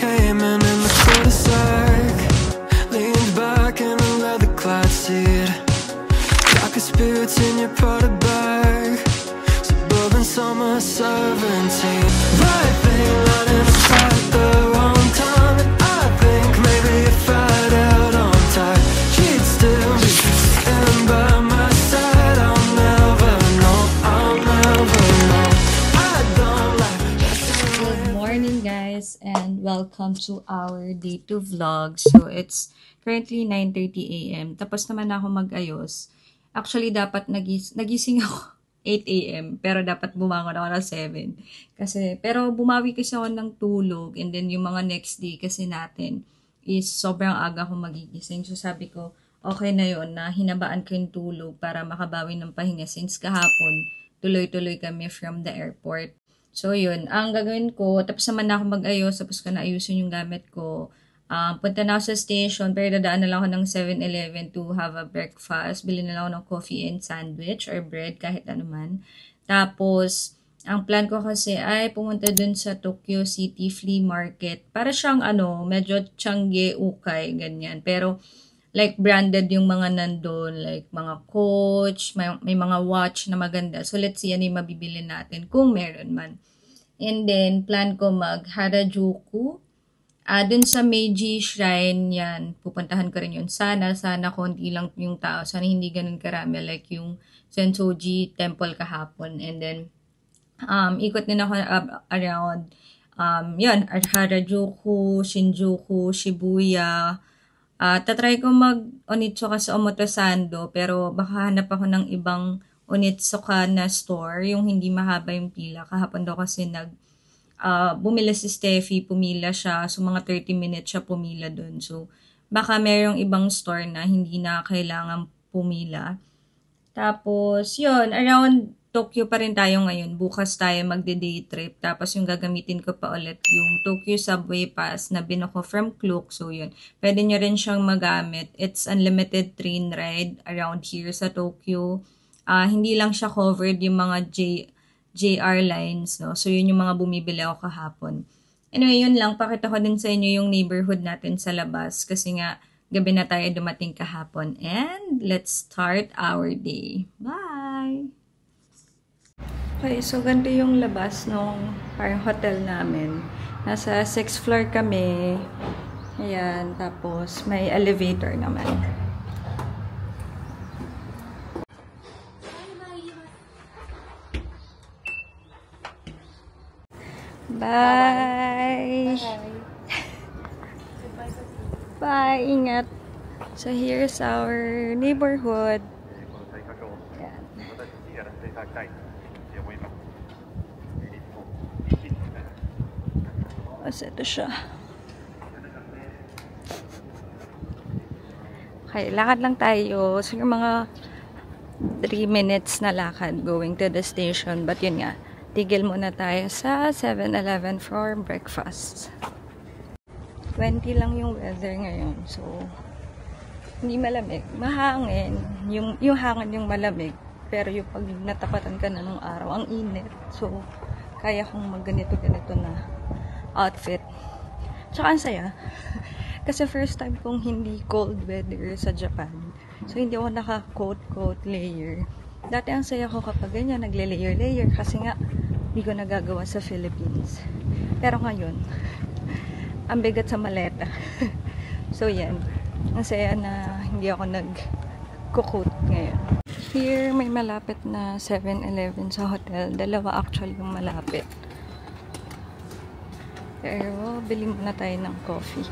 came in the cul-de-sac, leaned back in a leather-clad seat, like a spirits in your Prada bag, suburban summer 17. Right thing running at the wrong time, and I think maybe if I'd held on tight, she'd still be sitting by my side. I'll never know, I'll never know. I don't like. Good morning guys and welcome to our day 2 vlog. So it's currently 9:30 AM. Tapos naman ako mag-ayos. Actually dapat nagising ako 8 AM pero dapat bumangon ako ng 7. Pero bumawi kasi ako ng tulog, and then yung mga next day kasi natin is sobrang aga ako magigising. So sabi ko okay na yon na hinabaan ko yung tulog para makabawi ng pahinga since kahapon tuloy-tuloy kami from the airport. So, yun. Ang gagawin ko, tapos naman na ako mag-ayos, tapos ko na ayusin yung gamit ko. Punta na ako sa station, pero dadaan na lang ako ng 7-Eleven to have a breakfast. Bili na lang ako ng coffee and sandwich or bread, kahit ano man. Tapos, ang plan ko kasi ay pumunta dun sa Tokyo City Flea Market. Para siyang medyo Changi Ukay, ganyan. Pero, like branded yung mga nandun, like mga Coach, may mga watch na maganda. So let's see ano yung mabibili natin kung meron man. And then plan ko mag Harajuku. Dun sa Meiji Shrine yan, pupuntahan ko rin yun. Sana konti lang yung tao. Sana hindi ganun karami like yung Sensoji Temple kahapon. And then ikot din ako around yun, Harajuku, Shinjuku, Shibuya. Tatry ko mag-Onitsuka sa Omotesando, pero baka hanap ako ng ibang Onitsuka na store, yung hindi mahaba yung pila. Kahapon daw kasi bumila si Steffi, pumila siya, so mga 30 minutes siya pumila dun. So, baka mayroong ibang store na hindi na kailangan pumila. Tapos, yun, around Tokyo pa rin tayo ngayon. Bukas tayo magde-day trip. Tapos yung gagamitin ko pa ulit yung Tokyo Subway Pass na binuko from Klook. So yun, pwede nyo rin siyang magamit. It's unlimited train ride around here sa Tokyo. Hindi lang siya covered yung mga JR lines. No? So yun yung mga bumibili ako kahapon. Anyway, yun lang. Pakita ko din sa inyo yung neighborhood natin sa labas. Kasi nga, gabi na tayo dumating kahapon. And let's start our day. Bye! Okay, so ganito yung labas nung parang hotel namin. Nasa 6th floor kami. Ayan, tapos may elevator naman. Bye! Bye! Ingat! So here's our neighborhood. Ayan. Kasi ito siya. Okay, lakad lang tayo. So, yung mga 3 minutes na lakad going to the station. But yun nga, tigil muna tayo sa 7-Eleven for breakfast. 20 lang yung weather ngayon. So, hindi malamig. Mahangin. Yung hangin yung malamig. Pero yung pag natapatan ka na nung araw, ang init. So, kaya kong magganito na outfit. Tsaka ang saya. Kasi first time kong hindi cold weather sa Japan. So, hindi ako naka-coat layer. Dati ang saya ko kapag ganyan, nagle-layer kasi nga, hindi ko nagagawa sa Philippines. Pero ngayon, ang bigat sa maleta. So, yan. Ang saya na hindi ako nag-coat ngayon. Here, may malapit na 7-Eleven sa hotel. Dalawa actually yung malapit. Pero, bili muna tayo ng coffee.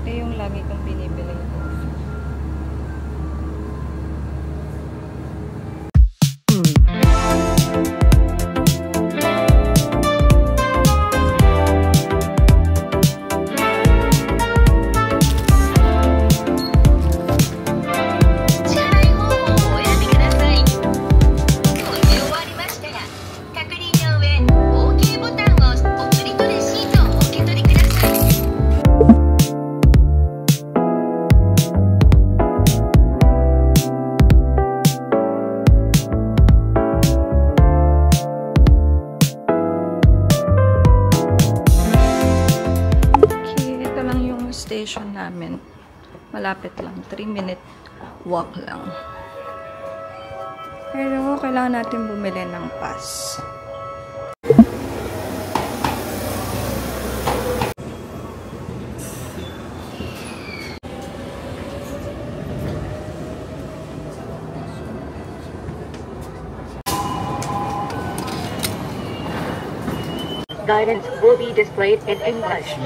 Ito yung lagi kong binibili ng coffee. namin. Malapit lang. 3-minute walk lang. Pero kailangan natin bumili ng pass. Guidance will be displayed in English.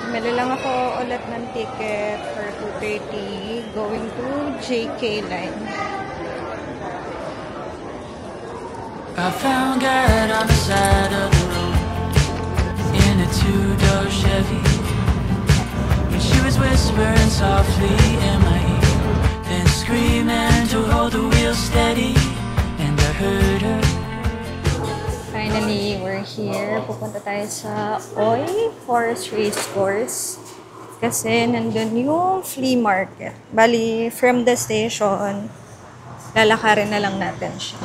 Bumili lang ako ulit ng ticket for 2:30 going to JK Line. I found God on the side of the road in a two-door Chevy. And she was whispering softly in my ear, then screaming to hold the wheel steady. And I heard her. Finally, we're here. Pupunta tayo sa Oy Horse Race Course. Kasi nandun yung flea market. Bali, from the station, lalakarin na lang natin siya.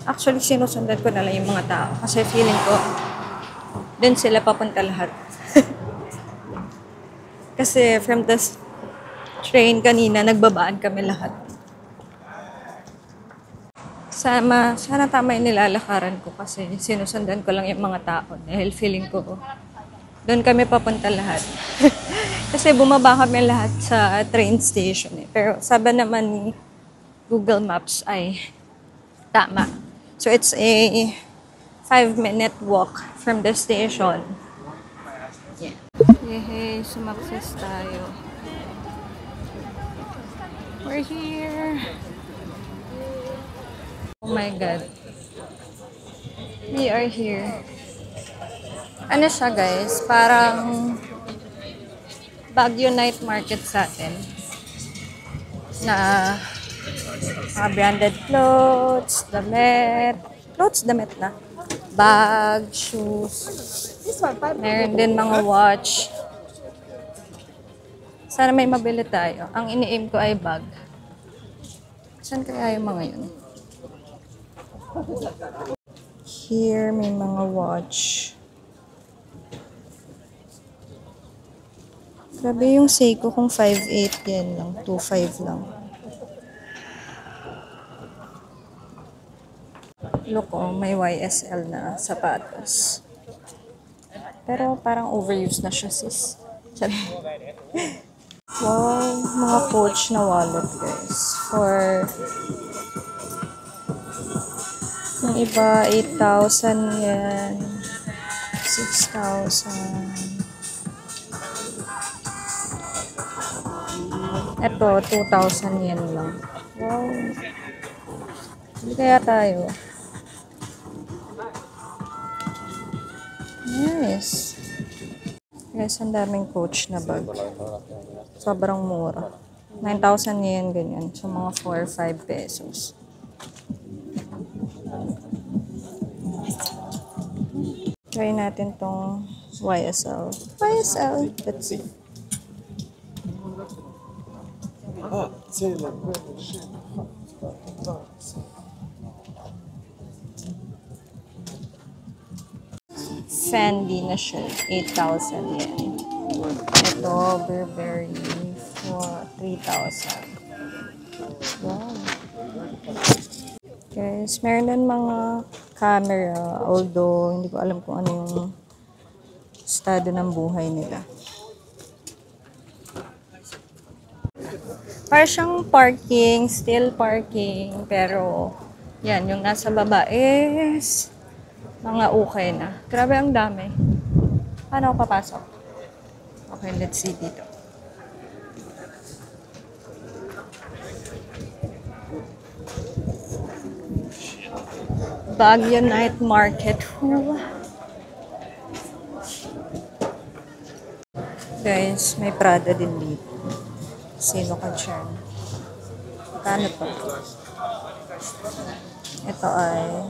Actually, sinusundan ko na lang yung mga tao. Kasi feeling ko, dun sila papunta lahat. Kasi from the train kanina, nagbabaan kami lahat. Sana tama yung nilalakaran ko kasi sinusundan ko lang yung mga tao dahil feeling ko doon kami papunta lahat. Kasi bumaba kami lahat sa train station eh. Pero sabi naman ni Google Maps ay tama. So it's a 5-minute walk from the station. Yeah. Yehey, sumakses tayo. We're here. Oh my God. We are here. Ano siya guys? Parang Baguio night market sa atin. Na mga branded clothes, damit. Damit na. Bag, shoes. Meron din mga watch. Sana may mabili tayo. Ang ini-aim ko ay bag. Saan kaya yung mga yun? Here, may mga watch. Grabe yung Seiko kung 5.8 yan lang. 2.5 lang. Look, oh, may YSL na sapatos. Pero parang overused na siya, sis. Wow, mga Coach na wallet, guys. For yung iba, 8,000 yan. 6,000. Ito, 2,000 yan lang. Wow. Hindi kaya tayo. Nice. Guys, ang daming Coach na bag. Sobrang mura. 9,000 yen, ganyan. So, mga 4 or 5 pesos. Try natin tong YSL. YSL. Let's see. Fendi na siya. 8,000 yen. Ito, Burberry for 3,000. Wow. Guys, meron din mga camera, although hindi ko alam kung ano yung estado ng buhay nila. Para siyang parking, still parking, pero yan, yung nasa baba is mga ukay na. Grabe, ang dami. Paano ako papasok? Okay, let's see dito. Baguio Night Market. Guys, may Prada din dito. Sino ka dyan? Kano to? Ito ay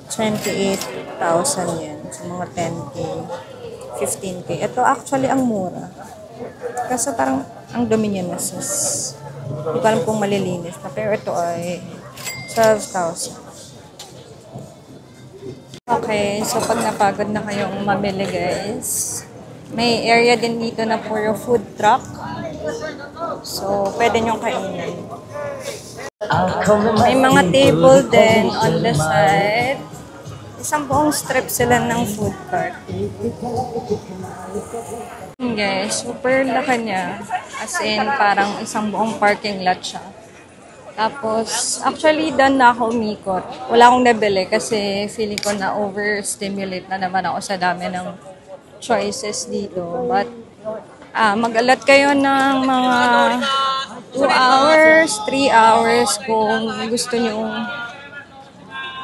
28,000 yan. So, mga 10K, 15K. Ito actually ang mura. Kasi parang ang dumi niya na sis. Hindi ko alam kung malilinis na. Pero ito ay 12,000. Okay, so pag napagod na kayong mamili guys, may area din dito na puro food truck. So, pwede nyong kainin. May mga table din on the side. Isang buong strip sila ng food cart. Guys, super laki niya. As in, parang isang buong parking lot siya. Tapos, actually, done na ako umikot. Wala akong nabili kasi feeling ko na overstimulate na naman ako sa dami ng choices dito. But, mag-allot kayo ng mga 2 hours, 3 hours kung gusto nyo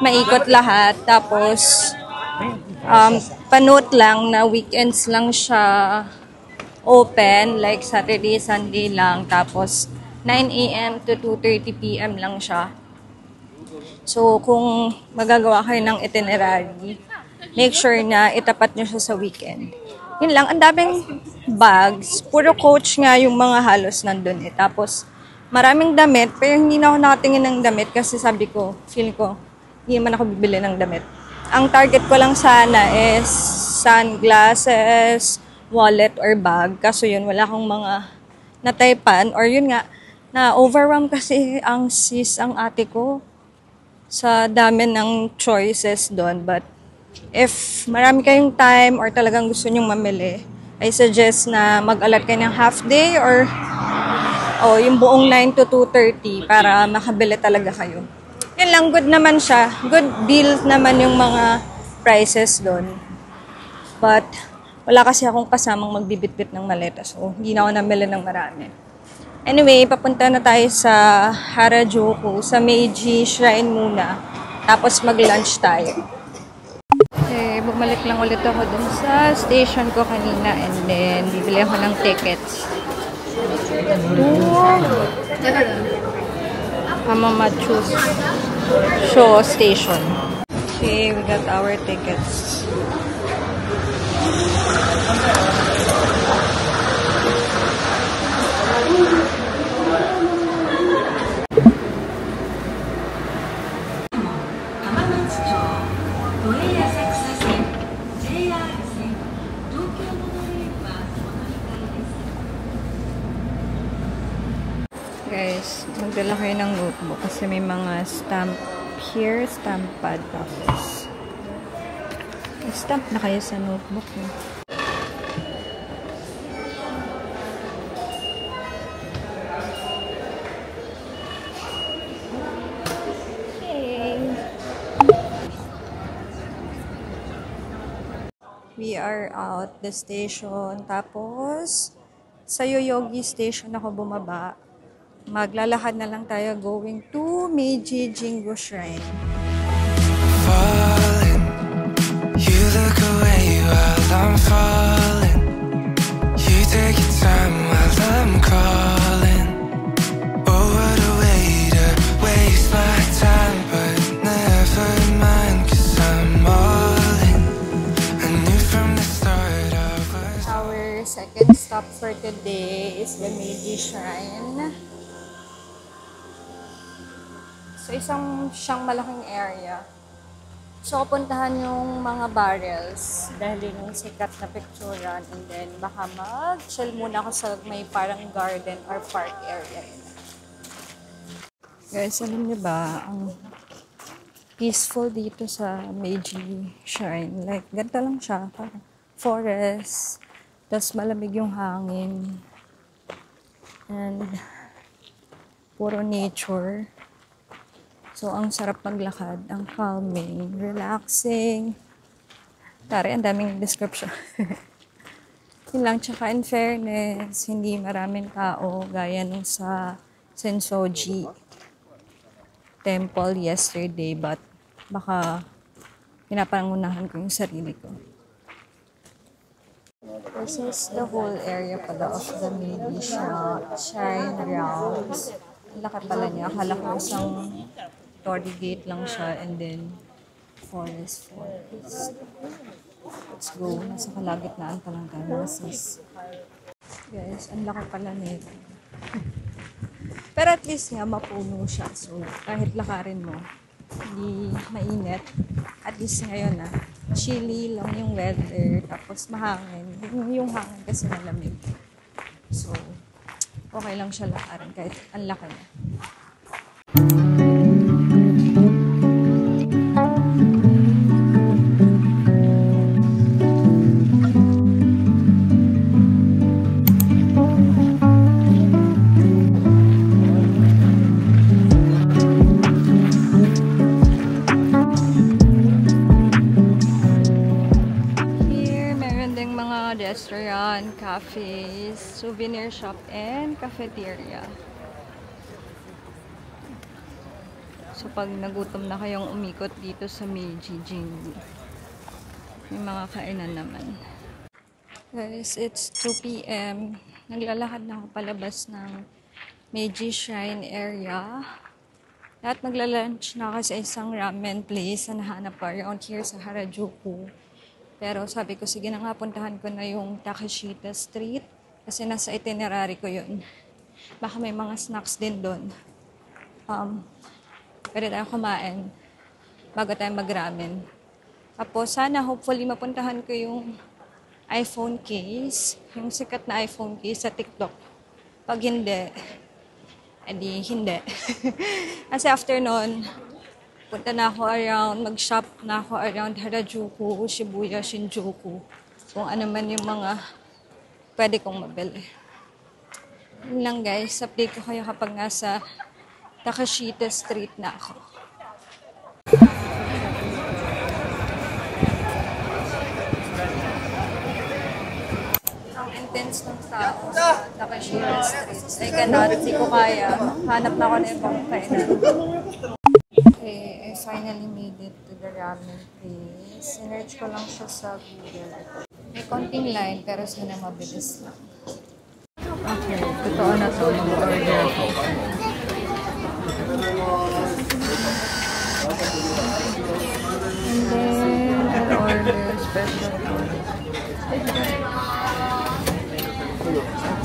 maikot lahat. Tapos, panote lang na weekends lang siya open, like Saturday, Sunday lang. Tapos, 9 a.m. to 2:30 p.m. lang siya. So, kung magagawa kayo ng itinerary, make sure na itapat nyo siya sa weekend. Yun lang, ang daming bags. Puro Coach nga yung mga halos nandun eh. Tapos, maraming damit, pero hindi na ako nakatingin ng damit kasi sabi ko, feeling ko, hindi naman ako bibili ng damit. Ang target ko lang sana is sunglasses, wallet, or bag. Kaso yun, wala akong mga nataypan. Or yun nga, na-overwhelm kasi ang ate ko sa dami ng choices doon. But if marami kayong time or talagang gusto nyong mamili, I suggest na mag-allot kayo ng half day or yung buong 9 to 2:30 para makabili talaga kayo. Yun lang, good naman siya. Good deal naman yung mga prices doon. But wala kasi akong kasamang magbibitbit ng maleta. So, hindi na ako namili ng marami. Anyway, papunta na tayo sa Harajuku, sa Meiji Shrine muna. Tapos mag-lunch tayo. Okay, bumalik lang ulit ako dun sa station ko kanina and then bibili ako ng tickets. Hamamatsu Show Station. Okay, we got our tickets. Guys, magdala kayo ng notebook kasi may mga stamp here, stamp pad, tapos stamp na kayo sa notebook mo. Okay. We are out the station, tapos sa Yoyogi Station ako bumaba. Maglalakad na lang tayo going to Meiji Jingu Shrine. Falling, you look away while I'm falling. You take your time while I'm crawling. Oh, what a way to waste my time, but never mind, 'cause I'm all in. I knew from the start I was. Our second stop for today is the Meiji Shrine. So, siyang malaking area. So, puntahan yung mga barrels dahil yung sikat na picturean and then baka mag-chill muna ako sa may parang garden or park area. Guys, alam niyo ba, ang peaceful dito sa Meiji Shrine. Like, ganito lang siya. Parang forest. Tapos malamig yung hangin. And puro nature. So, ang sarap maglakad, ang calming, relaxing. Tari, ang daming description. Yun lang, tsaka in fairness, hindi maraming tao gaya nung sa Sensoji Temple yesterday, but baka pinapangunahan ko yung sarili ko. This is the whole area pala of the Meiji Shrine grounds. Ang laki pala niya. Akala ko isang Torii Gate lang siya and then forest. Let's go. Nasa kalagitnaan pa lang tayo. Guys, ang laki pala nito. Pero at least nga mapuno siya. So, kahit lakarin mo, Hindi mainit. At least ngayon chilly lang yung weather. Tapos mahangin. Yung hangin kasi malamig. So, okay lang siya lakarin kahit ang laki niya. Restaurant, cafes, souvenir shop, and cafeteria. So, pag nagutom na kayong umikot dito sa Meiji Jingu, may mga kainan naman. Guys, it's 2 p.m. Naglalakad na ako palabas ng Meiji Shrine area. Lahat magla-lunch na kasi isang ramen place na nahanap ko around here sa Harajuku. Pero sabi ko, sige na nga, puntahan ko na yung Takeshita Street kasi nasa itinerary ko yun. Baka may mga snacks din doon. Pwede tayo kumain bago tayo mag-ramen. Tapos sana, hopefully, mapuntahan ko yung iPhone case. Yung sikat na iPhone case sa TikTok. Pag hindi, edi hindi. Kasi after nun, punta na ako around, mag-shop na ako around Harajuku, Shibuya, Shinjuku. Kung ano man yung mga pwede kong mabili. Yun lang guys, update ko kayo kapag nasa Takeshita Street na ako. Ang intense ng tao sa Takeshita Street. I cannot, hindi ko kaya. Hanap na ako na ibang kainan. Okay, I finally made it to the ramen place. Sinerch ko lang siya sa Google. May konting line, pero sana mabilis lang. Okay, totoo na to. Mag-order ako. And then, I'll order special food.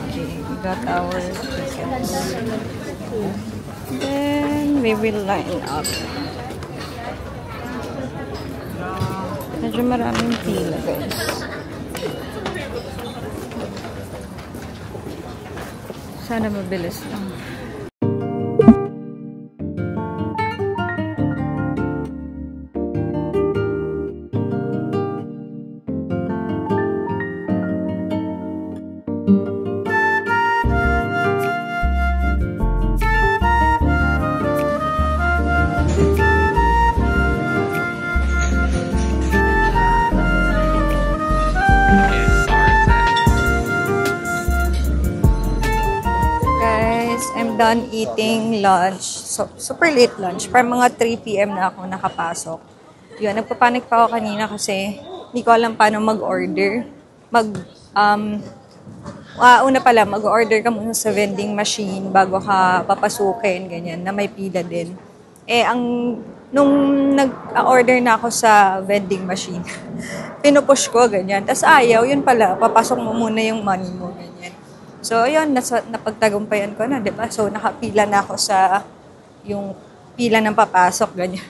Okay, we got our tickets. Then, we will line up. Medyo maraming pila, guys. Sana mabilis lang. Done eating lunch. So, super late lunch. Parang mga 3 p.m. na ako nakapasok. Yun, nagpapanik pa ako kanina kasi hindi ko alam paano mag-order. Una pala, mag-order ka muna sa vending machine bago ka papasukin, ganyan, na may pila din. Nung nag-order na ako sa vending machine, pinupush ko, ganyan. Tapos ayaw, yun pala, papasok mo muna yung money mo, ganyan. So, ayun, napagtagumpayan ko na, diba? So, nakapila na ako sa yung pila ng papasok, ganyan.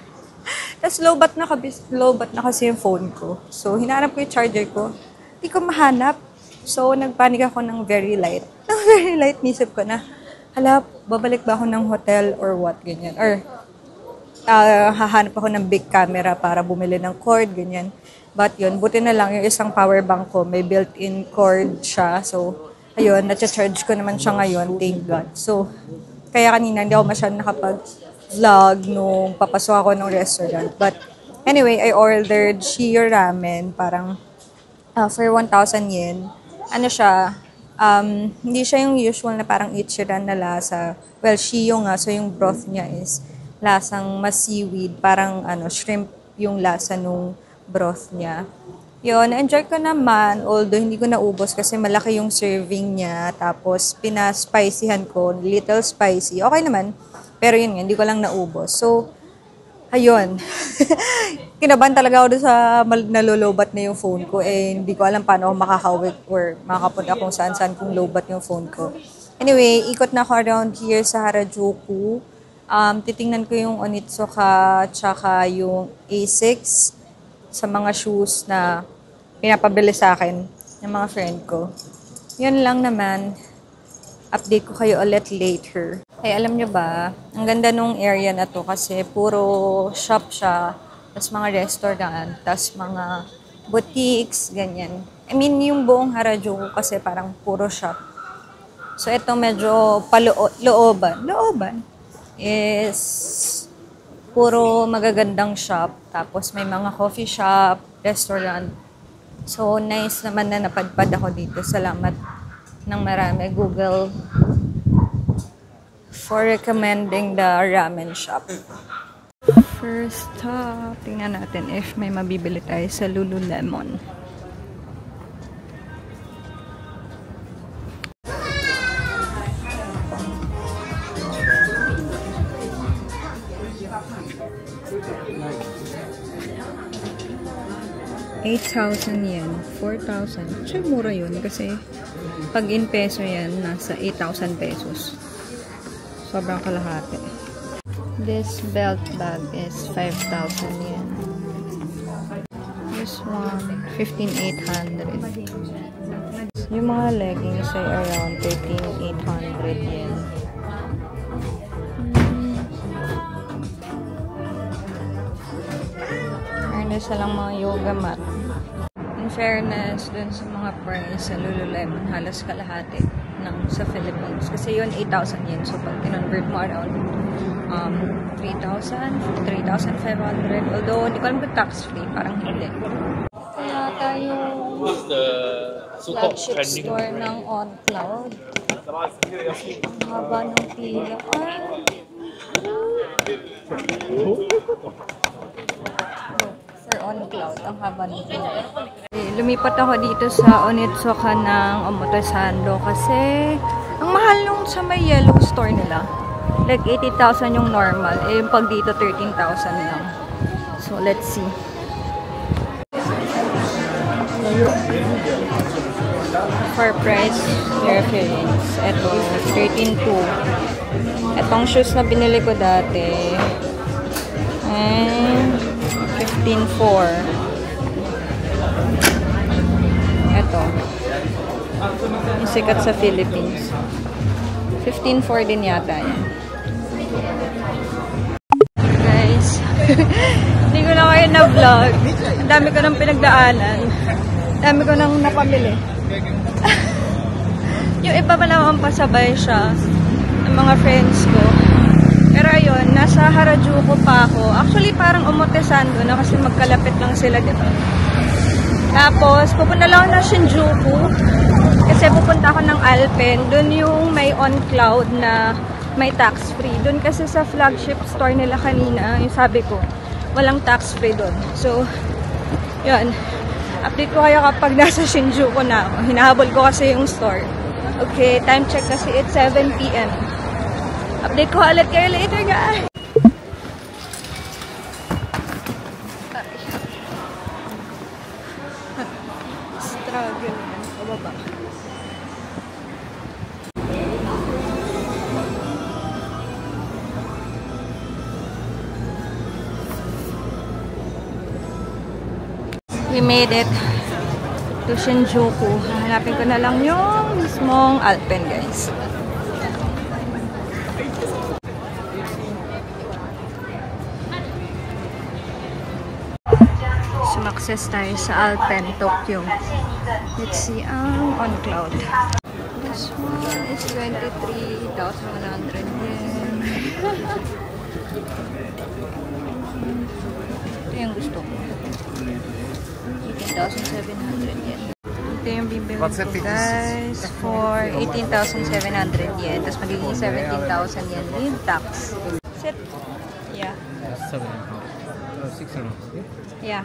Tapos, low-bat na kasi yung phone ko. So, hinanap ko yung charger ko. Hindi ko mahanap. So, nagpanik ako ng very light. Ng very light, nisip ko na, hala, babalik ba ako ng hotel or what, ganyan. Or, hahanap ako ng big camera para bumili ng cord, ganyan. But yun, buti na lang yung isang power bank ko, may built-in cord siya. So, ayun, na-charge ko naman siya ngayon, thank God. So, kaya kanina hindi ako masyadong nakapag-vlog nung papasok ako ng restaurant. But, anyway, I ordered Shio ramen, parang for 1,000 yen. Ano siya, hindi siya yung usual na parang Ichiran na lasa. Well, Shio nga, so yung broth niya is lasang mas seaweed, parang shrimp yung lasa nung broth niya. Yun, enjoy ko naman, although hindi ko naubos kasi malaki yung serving niya. Tapos, pina-spicyhan ko, little spicy. Okay naman, pero yun nga, hindi ko lang naubos. So, ayun. Kinabahan talaga ako doon sa nalolobat na yung phone ko. Hindi ko alam paano ako makakauwi or makakapunta kung saan-saan kung lobat yung phone ko. Anyway, ikot na ako around here sa Harajuku. Titingnan ko yung Onitsuka tsaka yung Asics sa mga shoes na pinapabili sa akin ng mga friend ko. Yun lang naman. Update ko kayo ulit later. Ay, alam nyo ba, ang ganda nung area na to kasi puro shop siya, tas mga restaurant, tas mga boutiques, ganyan. I mean, yung buong Harajuku kasi parang puro shop. So, ito medyo looban is puro magagandang shop. Tapos, may mga coffee shop, restaurant. So, nice naman na napadpad ako dito. Salamat ng marami, Google, for recommending the ramen shop. First stop, tingnan natin if may mabibili tayo sa Lululemon. ₱8,000, 4,000. Siya mura yun kasi pag in peso yan, nasa 8,000 pesos. Sobrang kalahati. This belt bag is 5,000 yen. This one, 15,800. Yung mga leggings ay around 13,800 yen. Meron isa lang mga yoga mat. In fairness, dun sa mga price sa Lululemon, halos kalahati ng sa Philippines. Kasi yun, 8,000 yen. So, pag kinonvert mo around 3,000, 3,500. Although, hindi ko alam kung tax-free. Parang hindi. Kaya tayo flagship store ng OnCloud. Ang haba ng pila. For OnCloud, ang haba ng pila. Lumipat ako dito sa Onitsuka ng Omotesando kasi ang mahal nung sa may yellow store nila. Like 80,000 yung normal. Eh, yung pag dito 13,000 lang. So, let's see. For price reference, eto, 13,200. Etong shoes na binili ko dati, and 15,400. Eto. Yung sikat sa Philippines. 15,400 din yata yan. Guys, hindi ko na kayo na-vlog. Ang dami ko nang pinagdaanan. Ang dami ko nang napamili. Yung iba pa naman pasabay siya ng mga friends ko. Pero ayun, nasa Harajuku pa ako. Actually, parang Omotesando na kasi magkalapit lang sila, diba? Tapos, pupunta lang ako ng Shinjuku. Kasi pupunta ako ng Alpen. Doon yung may OnCloud na may tax-free. Doon kasi sa flagship store nila kanina, yung sabi ko, walang tax-free doon. So, yun. Update ko kayo kapag nasa Shinjuku na ako. Hinahabol ko kasi yung store. Okay, time check kasi it's 7 PM. Update ko ulit kayo later, guys. Struggle yan. Pababa. We made it to Shinjuku. Hanapin ko na lang yung mismong Alpen, guys. Sumakses tayo sa Alpen, Tokyo. Let's see ang OnCloud. This one is 23,100 yen. Ito yung gusto ko. 18,700 yen. Ito yung bibili ko, guys, for 18,700 yen. Tapos magiging 17,000 yen with tax. Sit. Yeah. 7.5. 6.5. Yeah.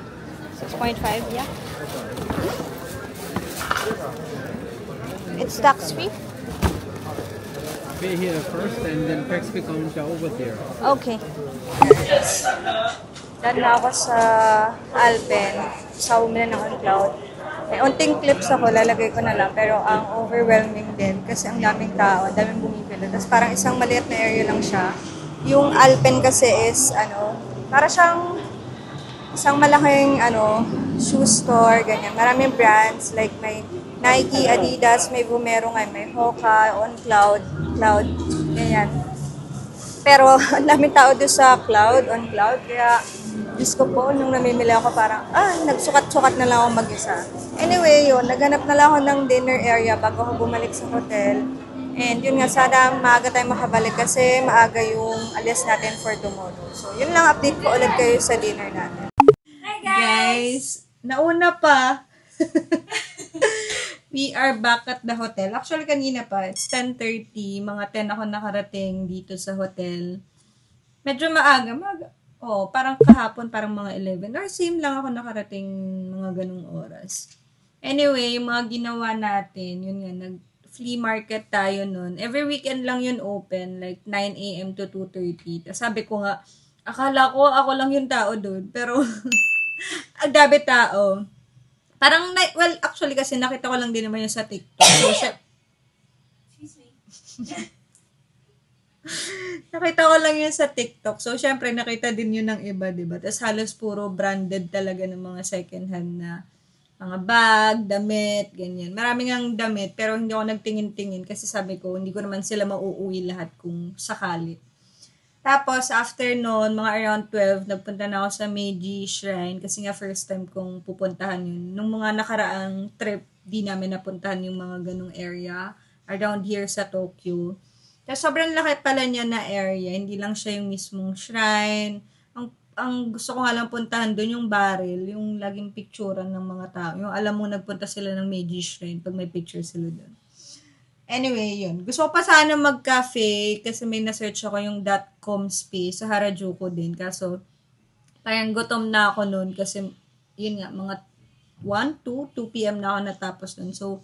6.5, yeah. It's tax-free? Pay here first and then tax fee comes over there. Okay. Dahil na ako sa Alpen, sa bumili ng OnCloud. May unting clips ako, lalagay ko na lang. Pero ang overwhelming din kasi ang daming tao, ang daming bumibili. Tapos parang isang maliit na area lang siya. Yung Alpen kasi is, para siyang isang malaking, shoe store, ganyan. Maraming brands, like may Nike, Adidas, may Vomero nga, may Hoka, On Cloud, ganyan. Pero, ang daming tao doon sa On Cloud, kaya, Diyos ko po, nung namimili ako parang, nagsukat-sukat na lang ako mag-isa. Anyway, yun, naghanap na lang ako ng dinner area bago ako bumalik sa hotel. And yun nga, sana maaga tayo makabalik kasi maaga yung alis natin for tomorrow. So, yun lang, update ko ulit kayo sa dinner natin. Hi guys! Nauna pa. We are back at the hotel. Actually, kanina pa. It's 10:30. Mga 10 ako nakarating dito sa hotel. Medyo maaga. Parang kahapon, parang mga 11. Or same lang ako nakarating mga ganung oras. Anyway, yung mga ginawa natin, yun nga, nag-flea market tayo nun. Every weekend lang yun open, like 9 a.m. to 2:30. Tapos sabi ko nga, akala ko ako lang yung tao doon. Pero, ang dami tao. Parang, actually kasi nakita ko lang din naman yun sa TikTok. So, excuse me. Nakita ko lang yun sa TikTok. So, syempre, nakita din yun ng iba, diba? Tapos, halos puro branded talaga ng mga second hand na mga bag, damit, ganyan. Maraming ang damit, pero hindi ako nagtingin-tingin kasi sabi ko, hindi ko naman sila mauuwi lahat kung sakali. Tapos, after noon, mga around 12, nagpunta na ako sa Meiji Shrine kasi nga first time kong pupuntahan yun. Nung mga nakaraang trip, di namin napuntahan yung mga ganong area around here sa Tokyo. Tapos, sobrang laki pala niya na area. Hindi lang siya yung mismong shrine. Ang gusto ko nga lang puntahan doon yung barrel, yung laging picturean ng mga tao. Yung alam mo, nagpunta sila ng Meiji Shrine pag may picture sila doon. Anyway, yun. Gusto ko pa sana mag-cafe kasi may na-search ako yung .com space sa Harajuku din. Kaso, parang gutom na ako noon kasi, yun nga, mga 2 p.m. na ako natapos noon. So,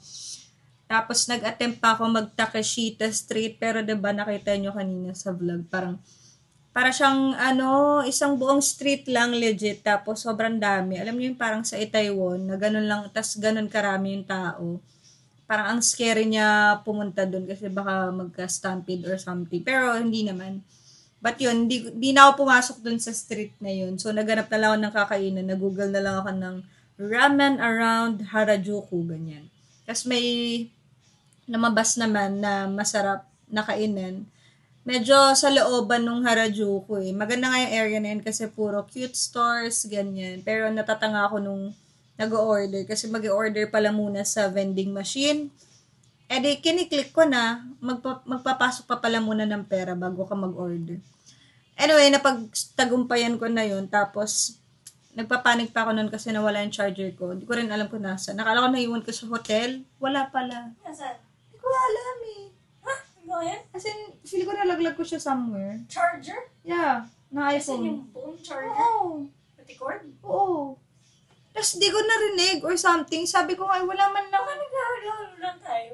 tapos nag-attempt pa ako mag-Takeshita Street pero diba nakita nyo kanina sa vlog, para siyang isang buong street lang legit tapos sobrang dami. Alam niyo yung parang sa Itaewon na ganun lang, tas ganun karami yung tao. Parang ang scary niya pumunta doon kasi baka magka-stampede or something. Pero hindi naman. But yun, di na ako pumasok doon sa street na yun. So naghanap na lang ako ng kakainan. Nag-google na lang ako ng ramen around Harajuku, ganyan. Tapos may namabas naman na masarap na kainan. Medyo sa looban ng Harajuku eh. Maganda nga yung area na yun kasi puro cute stores, ganyan. Pero natatanga ako nung nag-order kasi mag-order pala muna sa vending machine. Eh di, kiniklik ko na, magpapasok pa pala muna ng pera bago ka mag-order. Anyway, napagtagumpayan ko na yun. Tapos, nagpapanik pa ako nun kasi nawala yung charger ko. Hindi ko rin alam kung nasa. Nakala ko naiwan ko sa hotel. Wala pala. Nasaan? Hindi ko alam eh. Ha? Ano yan? As in, feel ko nalaglag ko siya somewhere. Charger? Yeah, na Nasaan iPhone. yung buong charger? Oo. Pati cord? Oo. Tapos di ko narinig or something. Sabi ko nga, wala man lang. Baka nagkakagano lang tayo.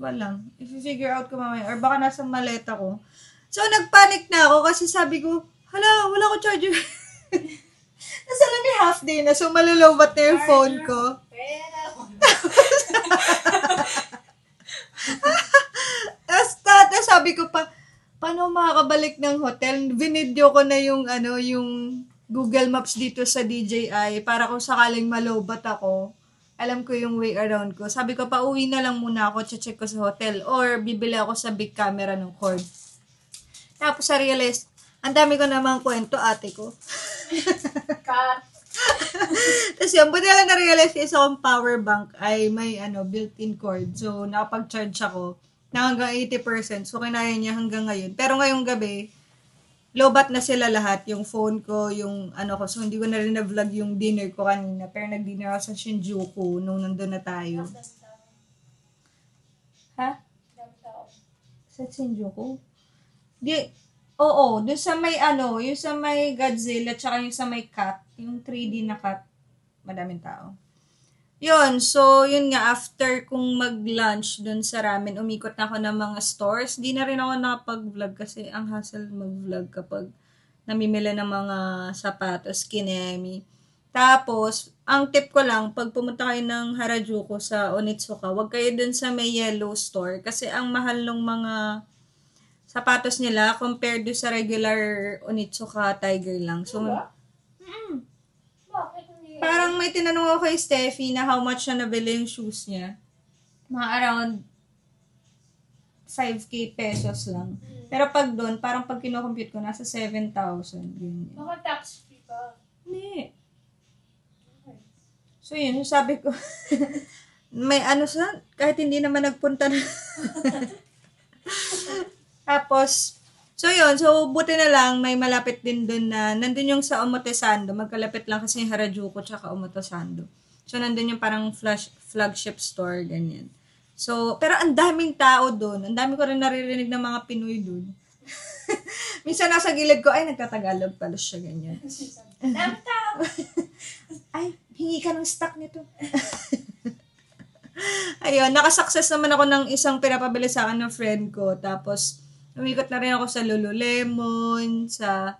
Walang. I-figure out ko mamaya. Or baka nasa maleta ko. So, nagpanic na ako kasi sabi ko, hala, wala ko charger. Nasa lang yung half day na. So, malulowbat na yung phone ko. Pera. Tapos sabi ko pa, paano makakabalik ng hotel? Vinidyo ko na yung, yung Google Maps dito sa DJI para kung sakaling malowbat ako, alam ko yung way around ko. Sabi ko, pauwi na lang muna ako, check ko sa hotel. Or, bibili ako sa big camera ng cord. Tapos, sa realize, ang dami ko namang kwento, ate ko. Cut. Tapos yun, buti lang na-realize yung isang power bank ay may built-in cord. So, nakapag-charge ako na hanggang 80%. So, kinaya niya hanggang ngayon. Pero ngayong gabi, lowbat na sila lahat. Yung phone ko, yung ko. So, hindi ko na rin na-vlog yung dinner ko kanina. Pero nag-dinner ako sa Shinjuku nung nandun na tayo. Ha? Sa Shinjuku? Oo, dun sa may yung sa may Godzilla, tsaka yung sa may cat, yung 3D na cat, madaming tao. Yun, so, yun nga, after kong mag-lunch dun sa ramen, umikot na ako ng mga stores. Di na rin ako nakapag-vlog kasi ang hassle mag-vlog kapag namimili ng mga sapatos, kinemi. Tapos, ang tip ko lang, pag pumunta kayo ng Harajuku sa Onitsuka, huwag kayo dun sa may yellow store kasi ang mahal ng mga sapatos nila compared do sa regular Onitsuka Tiger lang. So, Bakit hindi? parang may tinanong ako kay Steffi na how much na nabili yung shoes niya. Mga around 5K pesos lang. Pero pag doon, parang pag kinocompute ko, nasa 7,000. Ganyan. Baka tax-free pa. Hindi. So yun, sabi ko, may ano sa, kahit hindi naman nagpunta na. Tapos, so yun, so buti na lang, may malapit din doon na, nandun yung sa Omotesando, magkalapit lang kasi yung Harajuku tsaka Omotesando. So nandun yung parang flagship store, ganyan. So, pero ang daming tao doon. Ang dami ko rin naririnig ng mga Pinoy doon. Minsan nasa gilid ko, ay, nagtatagalog pala siya, ganyan. Dami tao. Ay, hingi ka ng stock nito. Ayun, nakasuccess naman ako ng isang pinapabili sa akin ng friend ko. Tapos, umikot na rin ako sa Lululemon, sa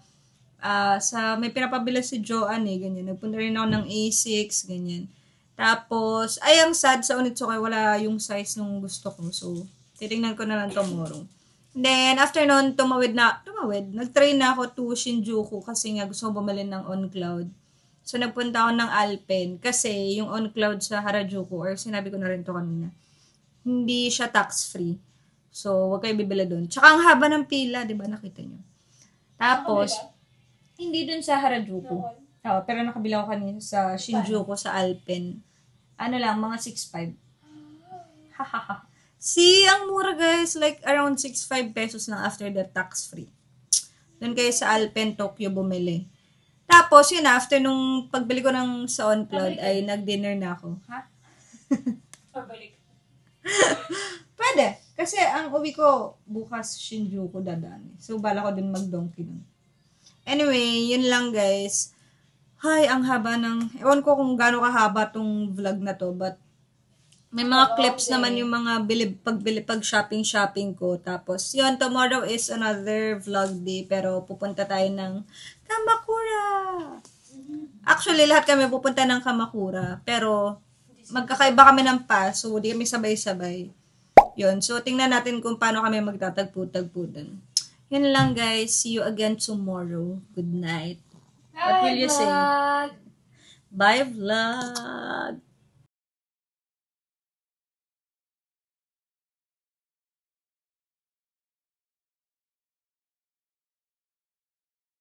may pinapabili si Joanne, ganyan. Nagpunta rin ako ng A6, ganyan. Tapos, ay, ang sad sa Onitsuka, wala yung size nung gusto ko. So, titingnan ko na lang tomorrow. Then, after nun, nag-train na ako to Shinjuku kasi nga gusto ko bumili ng On Cloud. So, nagpunta ako ng Alpen kasi yung On Cloud sa Harajuku, or sinabi ko na rin to kanina, hindi siya tax-free. So, huwag kayo bibili doon. Tsaka ang haba ng pila, di ba? Nakita nyo. Tapos, hindi doon sa Harajuku. Oo, pero nakabila ko kanina sa Shinjuku, sa Alpen. Ano lang, mga 6.5. Hahaha. See, ang mura guys. Like, around 6.5 pesos lang after the tax-free. Doon kayo sa Alpen, Tokyo bumili. Tapos, yun, after nung pagbili ko ng sa On Cloud, ay nag-dinner na ako. Ha? Pabalik. Pwede. Kasi ang uwi ko, bukas Shinjuku dadaan. So, bala ko din mag-donkey nun. Anyway, yun lang guys. Hi, ang haba ng... Ewan ko kung gaano kahaba tong vlog na to, but may mga clips naman yung mga pag-shopping ko. Tapos, yun, tomorrow is another vlog day, pero pupunta tayo ng Kamakura. Actually, lahat kami pupunta ng Kamakura, pero magkakaiba kami ng pass, so di kami sabay-sabay. Yun, so tingnan natin kung paano kami magtatagpo-tagpo dun. Yun lang guys, see you again tomorrow. Good night. What will you say? Vlog. Bye vlog!